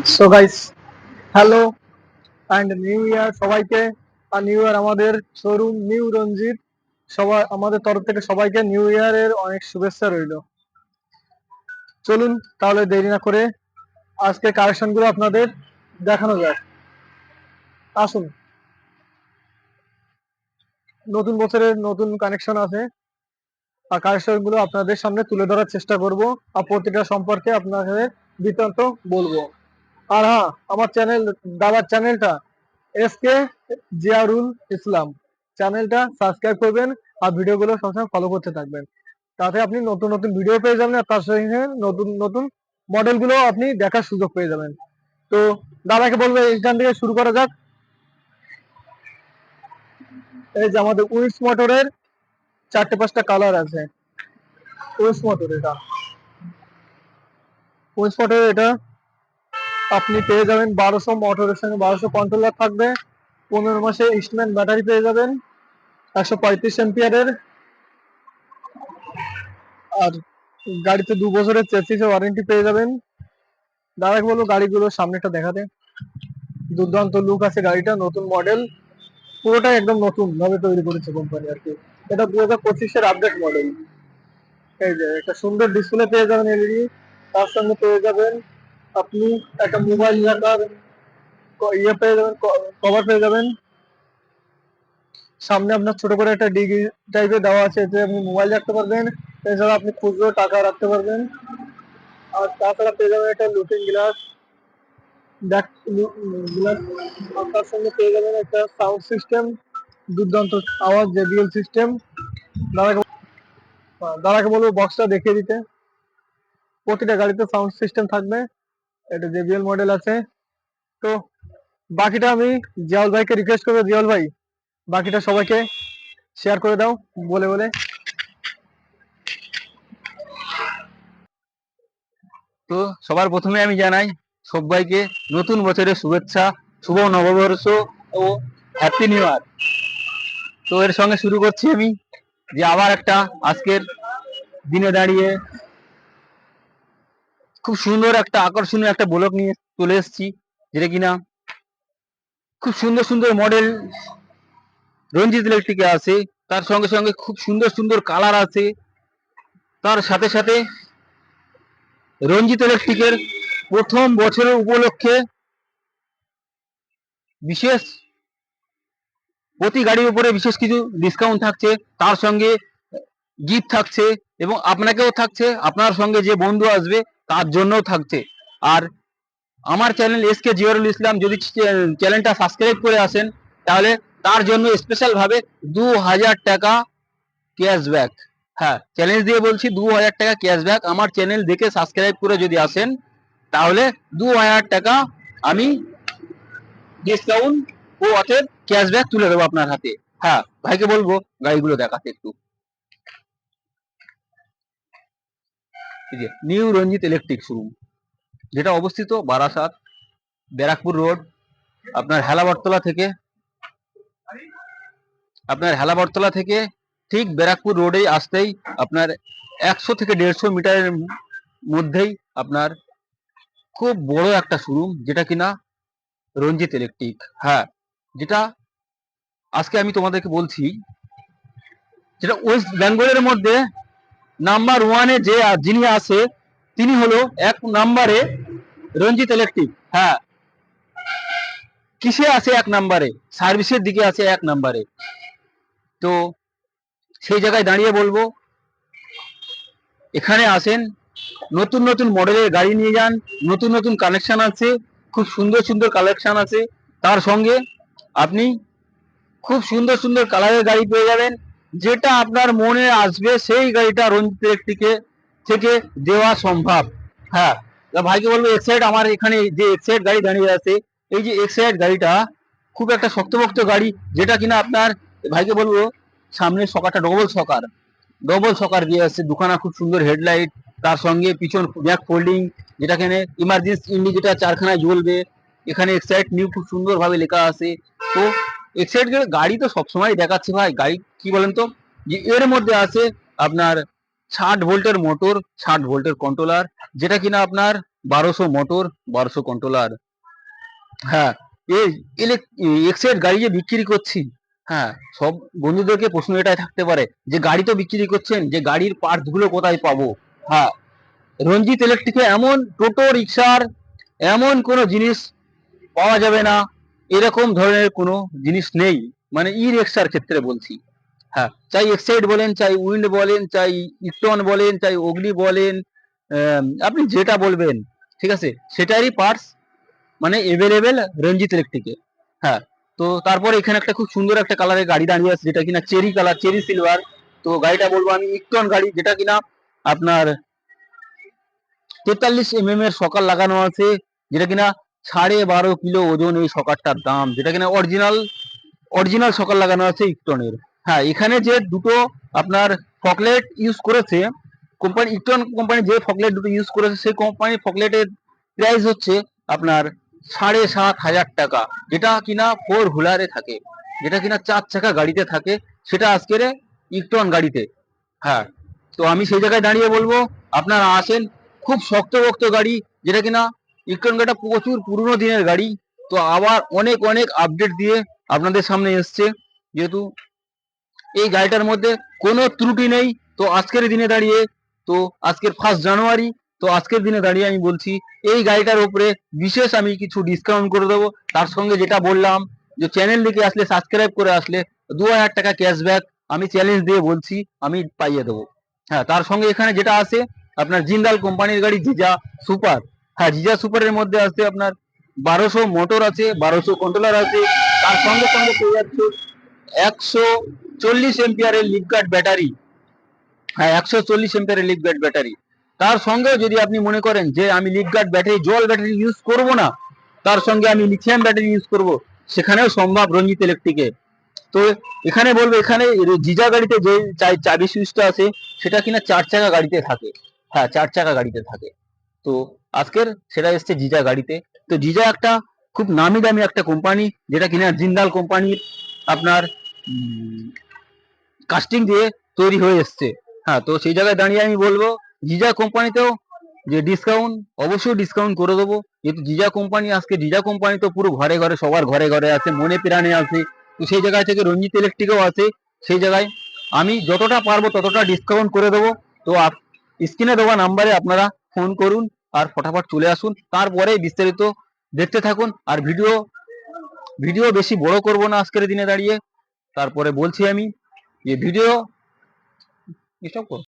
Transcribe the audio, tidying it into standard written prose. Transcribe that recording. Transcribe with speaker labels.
Speaker 1: So guys, hello and new year সবাইকে। আর new year আমাদের showroom new রঞ্জিত, সবাই আমাদের তরফ থেকে সবাইকে নিউ ইয়ারের অনেক শুভেচ্ছা রইল। চলুন তাহলে দেরি না করে আজকে কালেকশন গুলো আপনাদের দেখানো যাক। আসুন, নতুন বছরের নতুন কানেকশন আছে আর কালেকশন গুলো আপনাদের সামনে তুলে ধরার চেষ্টা করব আর প্রতিটা সম্পর্কে আপনাদের বৃত্তান্ত বলবো। আর হ্যাঁ, আমার চ্যানেল, দাদার চ্যানেলটা এসকে জিয়ারুল ইসলাম, চ্যানেলটা সাবস্ক্রাইব করবেন আর ভিডিওগুলো সবসময় ফলো করতে থাকবেন। তাতে আপনি নতুন নতুন ভিডিও পেয়ে যাবেন আর তার সঙ্গে নতুন নতুন মডেলগুলো আপনি দেখার সুযোগ পেয়ে যাবেন। তো দাদাকে বলবো এইখান থেকে শুরু করা যাক। এই যে আমাদের উইন্স মোটরের 4-5টা কালার আছে। উইন্স মোটর, এটা উইন্স মোটর, এটা আপনি পেয়ে যাবেন 1200 মোটরের সঙ্গে 1200 কন্ট্রোলার থাকবে, 15 মাসে ইনস্ট্যান্ট ব্যাটারি পেয়ে যাবেন 135 এম্পিয়ারের। আর গাড়িতে 2 বছরের চেসিস ওয়ারেন্টি পেয়ে যাবেন। দাদাকে বলবো গাড়িগুলোর সামনেটা দেখাতে। দুর্দান্ত লুক আছে গাড়িটা, নতুন মডেল, পুরোটাই একদম নতুন ভাবে তৈরি করেছে কোম্পানি আর কি। এটা 2025-এর আপডেট মডেল। এই যে একটা সুন্দর ডিসপ্লে পেয়ে যাবেন এলইডি, তার সঙ্গে পেয়ে যাবেন আপনি একটা মোবাইল রাখার ইয়ে পেয়ে যাবেন, কভার পেয়ে যাবেন। সামনে আপনার ছোট করে একটা ডিগি টাইপের দেওয়া আছে, এতে আপনি মোবাইল রাখতে পারবেন, এছাড়া আপনি খুচরো টাকা রাখতে পারবেন। আর তাছাড়া পেয়ে যাবেন একটা লুকিং গ্লাস, ব্যাক গ্লাস। আর তার সঙ্গে পেয়ে যাবেন একটা সাউন্ড সিস্টেম, দুর্দান্ত আওয়াজ জেবিএল সিস্টেম। দাদাকে দাদাকে বলবো বক্সটা দেখিয়ে দিতে। প্রতিটা গাড়িতে সাউন্ড সিস্টেম থাকবে, এটা জেবিএল মডেল আছে। তো বাকিটা আমি জিয়াউল ভাইকে রিকোয়েস্ট করবো, জিয়াউল ভাই বাকিটা সবাইকে শেয়ার করে দাও বলে বলে।
Speaker 2: তো সবার প্রথমে আমি জানাই সবাইকে নতুন বছরের শুভেচ্ছা, শুভ নববর্ষ ও হ্যাপি নিউ ইয়ার। তো এর সঙ্গে শুরু করছি আমি যে আবার একটা আজকের দিনে দাঁড়িয়ে খুব সুন্দর একটা আকর্ষণীয় একটা ব্লগ নিয়ে চলে এসেছি, যেটা কিনা খুব সুন্দর সুন্দর মডেল রঞ্জিত ইলেকট্রিকে আছে। তার সঙ্গে সঙ্গে খুব সুন্দর সুন্দর কালার আছে। তার সাথে সাথে রঞ্জিত ইলেকট্রিকের প্রথম বছরের উপলক্ষে বিশেষ প্রতি গাড়ির উপরে বিশেষ কিছু ডিসকাউন্ট থাকছে, তার সঙ্গে গিফট থাকছে এবং আপনাকেও থাকছে, আপনার সঙ্গে যে বন্ধু আসবে তার জন্যও থাকছে। আর আমার চ্যানেল এসকে জিয়ারুল ইসলাম যদি চ্যানেলটা সাবস্ক্রাইব করে আসেন, তাহলে তার জন্য স্পেশাল ভাবে 2000 টাকা ক্যাশব্যাক। হ্যাঁ, চ্যালেঞ্জ দিয়ে বলছি, 2000 টাকা ক্যাশব্যাক আমার চ্যানেল দেখে সাবস্ক্রাইব করে যদি আসেন, তাহলে 2000 টাকা আমি ডিসকাউন্ট ও অতএব ক্যাশব্যাক তুলে দেবো আপনার হাতে। হ্যাঁ, ভাইকে বলবো গাড়িগুলো দেখাতে একটু। এই যে নিউ রঞ্জিত ইলেকট্রিক শোরুম, যেটা অবস্থিত বারাসাত ব্যারাকপুর রোড। আপনার হেলাবরতলা থেকে ঠিক ব্যারাকপুর রোডে আসতেই আপনার 100 থেকে 150 মিটারের মধ্যেই আপনার খুব বড় একটা শোরুম, যেটা কিনা রঞ্জিত ইলেকট্রিক। হ্যাঁ, যেটা আজকে আমি তোমাদেরকে বলছি, যেটা ওয়েস্ট বেঙ্গলের মধ্যে নাম্বার ওয়ানে যে যিনি আছে, তিনি হলো 1 নম্বরে রঞ্জিত ইলেকট্রিক। হ্যাঁ, কিসে আছে 1 নম্বরে? সার্ভিসের দিকে আছে 1 নম্বরে। তো সেই জায়গায় দাঁড়িয়ে বলবো, এখানে আসেন, নতুন নতুন মডেলের গাড়ি নিয়ে যান, নতুন নতুন কালেকশন আছে, খুব সুন্দর সুন্দর কালেকশন আছে। তার সঙ্গে আপনি খুব সুন্দর সুন্দর কালারের গাড়ি পেয়ে যাবেন, যেটা আপনার মনে আসবে সেই গাড়িটা রঞ্জিত ইলেকট্রিকে থেকে দেওয়া সম্ভব। হ্যাঁ, ভাইকে বলবো এক্সাইড, আমার এখানে যে এক্সাইড গাড়ি দাঁড়িয়ে আছে, এই যে এক্সাইড গাড়িটা খুব একটা শক্তপোক্ত গাড়ি, যেটা কিনা আপনার ভাইকে বলবো সামনের সকারটা ডবল সকার দিয়ে আসছে, দুখানা খুব সুন্দর হেডলাইট, তার সঙ্গে পিছন ব্যাক ফোল্ডিং, যেটা এখানে ইমার্জেন্সি ইন্ডিকেটার 4খানায় জ্বলবে। এখানে এক্সাইড নিউ খুব সুন্দর ভাবে লেখা আছে। তো এক্সাইড গাড়ি তো সবসময় দেখাচ্ছে ভাই, গাড়ি কি বলেন তো, যে এর মধ্যে আছে আপনার 60 ভোল্টের মোটর, 60 ভোল্টের কন্ট্রোলার, যেটা কিনা আপনার 1200 মোটর, 1200 কন্ট্রোলার। হ্যাঁ, এই এক্সাইড গাড়ি যে বিক্রি করছি, হ্যাঁ, সব বন্ধুদেরকে প্রশ্ন এটাই থাকতে পারে যে গাড়ি তো বিক্রি করছেন, যে গাড়ির পার্টস গুলো কোথায় পাবো? হ্যাঁ, রঞ্জিত ইলেকট্রিকে এমন টোটো রিক্সার এমন কোনো জিনিস পাওয়া যাবে না, এরকম ধরনের কোনো জিনিস নেই, মানে ই রিক্সার ক্ষেত্রে বলছি। হ্যাঁ, চাই এক্সাইড বলেন, চাই উইন্ড বলেন, চাই ইস্টন বলেন, চাই অগ্নি বলেন, আপনি যেটা বলবেন, ঠিক আছে, সেটারই পার্টস মানে এভেলেবেল রঞ্জিত ইলেকট্রিকে। হ্যাঁ, তো তারপরে এখানে একটা খুব সুন্দর একটা কালারের গাড়ি দাঁড়িয়ে আছে, যেটা কিনা চেরি কালার, চেরি সিলভার। তো গাড়িটা বলবো আমি ইকটন গাড়ি, যেটা কিনা আপনার 43 এর সকাল লাগানো আছে, যেটা কিনা 12.5 কিলো ওজন এই সকারটার দাম, যেটা কিনা অরিজিনাল অরিজিনাল সকাল লাগানো আছে ইকটনের। হ্যাঁ, এখানে যে দুটো আপনার ফকলেট ইউজ করেছে কোম্পানি, ইকটন কোম্পানি যে ফকলেট দুটো ইউজ করেছে, সেই কোম্পানির ফকলেটের প্রাইস হচ্ছে আপনার 7,500 টাকা, যেটা কিনা 4 হুইলারে থাকে, যেটা কিনা 4 চাকা গাড়িতে থাকে, সেটা আজকের ইকটন গাড়িতে। হ্যাঁ, তো আমি সেই জায়গায় দাঁড়িয়ে বলবো আপনারা আসেন, খুব শক্তপোক্ত গাড়ি, যেটা কিনা ইকটন গাড়িটা প্রচুর পুরনো দিনের গাড়ি। তো আবার অনেক অনেক আপডেট দিয়ে আপনাদের সামনে এসছে, যেহেতু এই গাড়িটার মধ্যে কোনো ত্রুটি নেই। তো আজকের দিনে দাঁড়িয়ে, তো আজকের 1 জানুয়ারি, তো আজকের দিনে দাঁড়িয়ে আমি বলছি এই গাড়িটার উপরে বিশেষ আমি কিছু ডিসকাউন্ট করে দেবো। তার সঙ্গে যেটা বললাম যে চ্যানেল দিকে আসলে, সাবস্ক্রাইব করে আসলে 2000 টাকা ক্যাশব্যাক আমি চ্যালেঞ্জ দিয়ে বলছি আমি পাইয়ে দেবো। হ্যাঁ, তার সঙ্গে এখানে যেটা আছে আপনার জিন্দাল কোম্পানির গাড়ি জিজা সুপার। হ্যাঁ, জিজা সুপারের মধ্যে আছে আপনার 1200 মোটর আছে, 1200 কন্ট্রোলার আছে, তার সঙ্গে সঙ্গে পেয়ে যাচ্ছে 140 এম্পিয়ারের লিফগার্ড ব্যাটারি। হ্যাঁ, 140 এম্পিয়ারের লিফগার্ড ব্যাটারি। তার সঙ্গেও যদি আপনি মনে করেন যে আমি লিফগার্ড ব্যাটারি, জল ব্যাটারি ইউজ করব না, তার সঙ্গে আমি লিথিয়াম ব্যাটারি ইউজ করব, সেখানেও সম্ভব রঞ্জিত ইলেকট্রিকে। তো এখানে বলবো, এখানে জিজা গাড়িতে যে চাবি সুইচটা আছে, সেটা কিনা 4 চাকা গাড়িতে থাকে। হ্যাঁ, 4 চাকা গাড়িতে থাকে। তো আজকের সেটা এসছে জিজা গাড়িতে। তো জিজা একটা খুব নামি দামি একটা কোম্পানি, যেটা কিনা জিন্দাল কোম্পানির আপনার কাস্টিং দিয়ে তৈরি হয়ে এসছে। হ্যাঁ, তো সেই জায়গায় দাঁড়িয়ে আমি বলবো জিজা কোম্পানিতেও যে ডিসকাউন্ট, অবশ্যই ডিসকাউন্ট করে দেবো, যেহেতু জিজা কোম্পানি, আজকে জিজা কোম্পানি তো পুরো ঘরে ঘরে, সবার ঘরে ঘরে আছে, মনে প্রাণে আছে। তো সেই জায়গায় থেকে রঞ্জিত ইলেকট্রিকও আছে, সেই জায়গায় আমি যতটা পারবো ততটা ডিসকাউন্ট করে দেবো। তো স্ক্রিনে দেওয়া নাম্বারে আপনারা ফোন করুন আর ফটাফট চলে আসুন, তারপরে বিস্তারিত দেখতে থাকুন। আর ভিডিও ভিডিও বেশি বড় করব না আজকের দিনে দাঁড়িয়ে। তারপরে বলছি আমি যে ভিডিও স্টপ করুন।